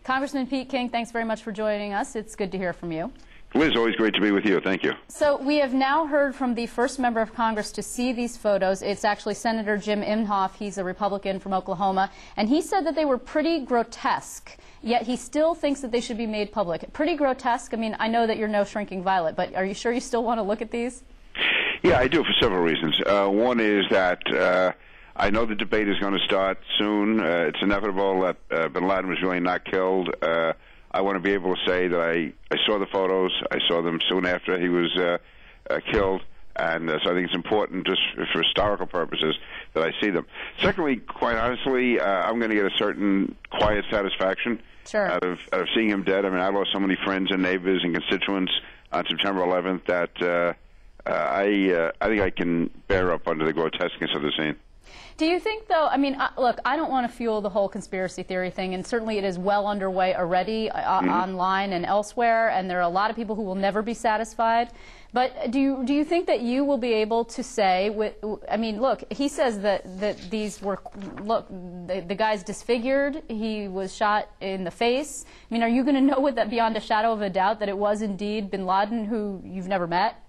Congressman Pete King, thanks very much for joining us. It's good to hear from you. Liz, always great to be with you. Thank you. So we have now heard from the first member of Congress to see these photos. It's actually Senator Jim Inhofe. He's a Republican from Oklahoma, and he said that they were pretty grotesque, yet he still thinks that they should be made public. Pretty grotesque? I mean, I know that you're no shrinking violet, but are you sure you still want to look at these? Yeah, I do, for several reasons. One is that I know the debate is going to start soon. It's inevitable that bin Laden was really not killed. I want to be able to say that I saw the photos. I saw them soon after he was killed, and so I think it's important, just for historical purposes, that I see them. Secondly, quite honestly, I'm going to get a certain quiet satisfaction out of seeing him dead. I mean, I lost so many friends and neighbors and constituents on September 11th that I think I can bear up under the grotesqueness of the scene. Do you think, though, I mean, look, I don't want to fuel the whole conspiracy theory thing, and certainly it is well underway already online and elsewhere, and there are a lot of people who will never be satisfied. But do you think that you will be able to say, I mean, look, he says that these were, look, the guy's disfigured, he was shot in the face. I mean, are you going to know with that beyond a shadow of a doubt that it was indeed bin Laden, who you've never met?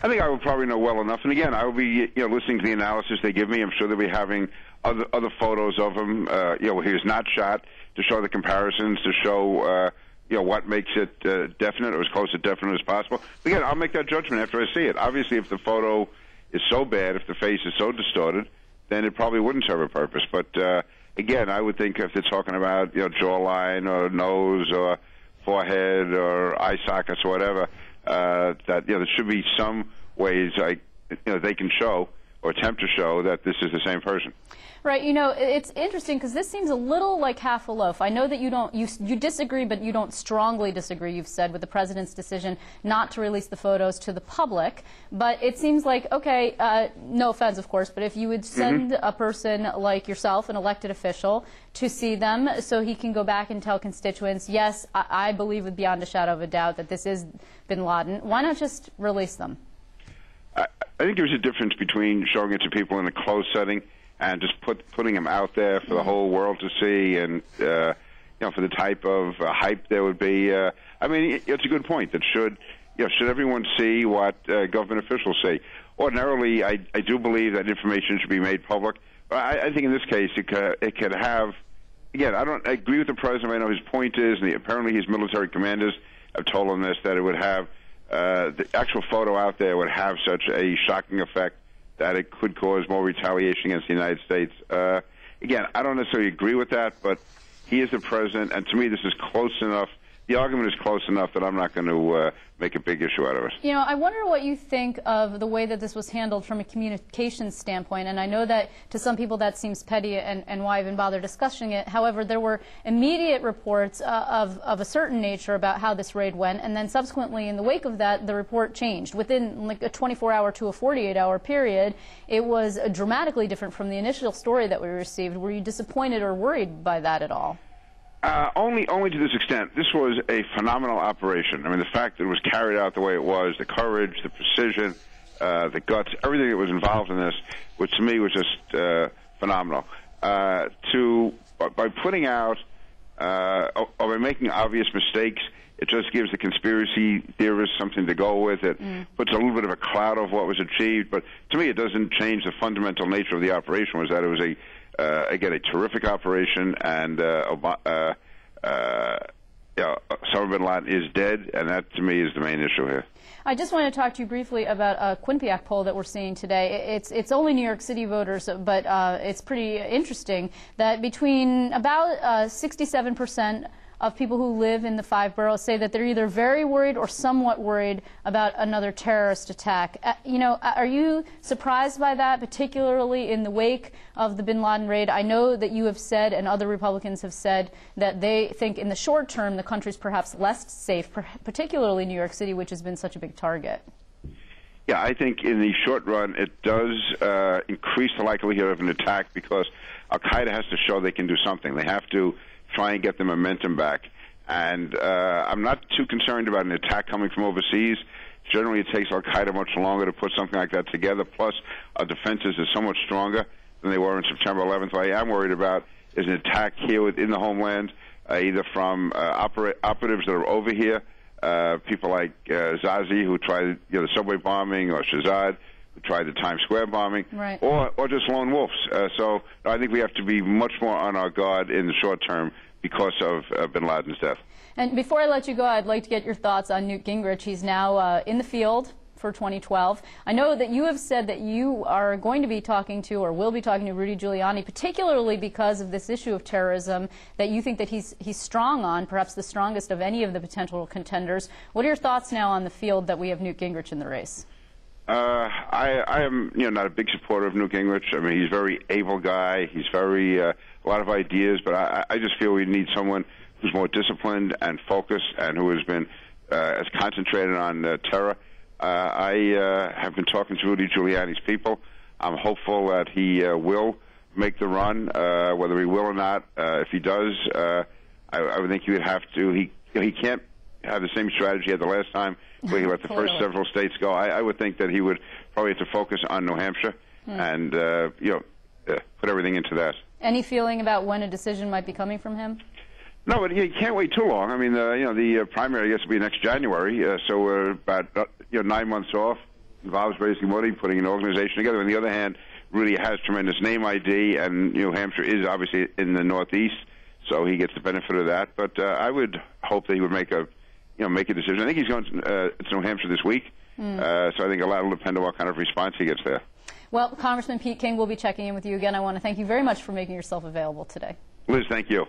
I think I will probably know well enough, and again, I will be, listening to the analysis they give me. I'm sure they'll be having other photos of him, where he was not shot, to show the comparisons, to show, what makes it definite, or as close to definite as possible. But again, I'll make that judgment after I see it. Obviously, if the photo is so bad, if the face is so distorted, then it probably wouldn't serve a purpose. But again, I would think if they're talking about, jawline or nose or forehead or eye sockets or whatever, that there should be some ways they can show or attempt to show that this is the same person. Right. It's interesting because this seems a little like half a loaf. I know that you disagree, but you don't strongly disagree, you've said, with the president's decision not to release the photos to the public. But it seems like, okay, no offense, of course, but if you would send a person like yourself, an elected official, to see them so he can go back and tell constituents, yes, I believe with beyond a shadow of a doubt that this is bin Laden, why not just release them? I think there's a difference between showing it to people in a closed setting and just putting them out there for the whole world to see, and for the type of hype there would be. I mean, it's a good point. That should everyone see what government officials see? Ordinarily, I do believe that information should be made public. But I think in this case, it could have. Again, I agree with the president. I know his point is, and apparently his military commanders have told him this, that it would have the actual photo out there would have such a shocking effect that it could cause more retaliation against the United States. Again, I don't necessarily agree with that, but he is the president, and to me this is close enough. The argument is close enough that I'm not going to make a big issue out of it. I wonder what you think of the way that this was handled from a communications standpoint, and I know that to some people that seems petty and why even bother discussing it. However, there were immediate reports of a certain nature about how this raid went, and then subsequently in the wake of that, the report changed. Within like a 24-hour to a 48-hour period, it was dramatically different from the initial story that we received. Were you disappointed or worried by that at all? Only to this extent. This was a phenomenal operation. I mean, the fact that it was carried out the way it was, the courage, the precision, the guts, everything that was involved in this, which to me was just phenomenal. By putting out or by making obvious mistakes, it just gives the conspiracy theorists something to go with. It puts a little bit of a cloud over what was achieved, but to me it doesn't change the fundamental nature of the operation, was that it was again, a terrific operation, and Osama bin Laden is dead, and that, to me, is the main issue here. I just want to talk to you briefly about a Quinnipiac poll that we're seeing today. It's only New York City voters, but it's pretty interesting that between about 67% of people who live in the 5 boroughs say that they're either very worried or somewhat worried about another terrorist attack. Are you surprised by that, particularly in the wake of the bin Laden raid? I know that you have said, and other Republicans have said, that they think in the short term the country's perhaps less safe, particularly New York City, which has been such a big target. Yeah, I think in the short run it does increase the likelihood of an attack, because Al-Qaeda has to show they can do something. They have to try and get the momentum back. And I'm not too concerned about an attack coming from overseas. Generally, it takes Al-Qaeda much longer to put something like that together. Plus, our defenses are so much stronger than they were on September 11th. What I am worried about is an attack here within the homeland. either from operatives that are over here, people like Zazi, who tried the subway bombing, or Shahzad, who tried the Times Square bombing, right, or just lone wolves. So I think we have to be much more on our guard in the short term because of bin Laden's death. And before I let you go, I'd like to get your thoughts on Newt Gingrich. He's now in the field for 2012. I know that you have said that you are going to be talking to, or will be talking to, Rudy Giuliani, particularly because of this issue of terrorism that you think that he's strong on, perhaps the strongest of any of the potential contenders. What are your thoughts now on the field that we have Newt Gingrich in the race? I am, not a big supporter of Newt Gingrich. I mean, he's a very able guy. He's a lot of ideas, but I just feel we need someone who's more disciplined and focused, and who has been as concentrated on terror. I have been talking to Rudy Giuliani's people. I'm hopeful that he will make the run, whether he will or not. If he does, I would think he would have to. He can't have the same strategy he had the last time, where he let the first several states go. I would think that he would probably have to focus on New Hampshire and put everything into that. Any feeling about when a decision might be coming from him? No, but you can't wait too long. I mean, the primary, I guess, will be next January, so we're about 9 months off. Involves raising money, putting an organization together. On the other hand, Rudy has tremendous name ID, and New Hampshire is obviously in the Northeast, so he gets the benefit of that. But I would hope that he would make a decision. I think he's going to New Hampshire this week, so I think a lot will depend on what kind of response he gets there. Well, Congressman Pete King will be checking in with you again. I want to thank you very much for making yourself available today. Liz, thank you.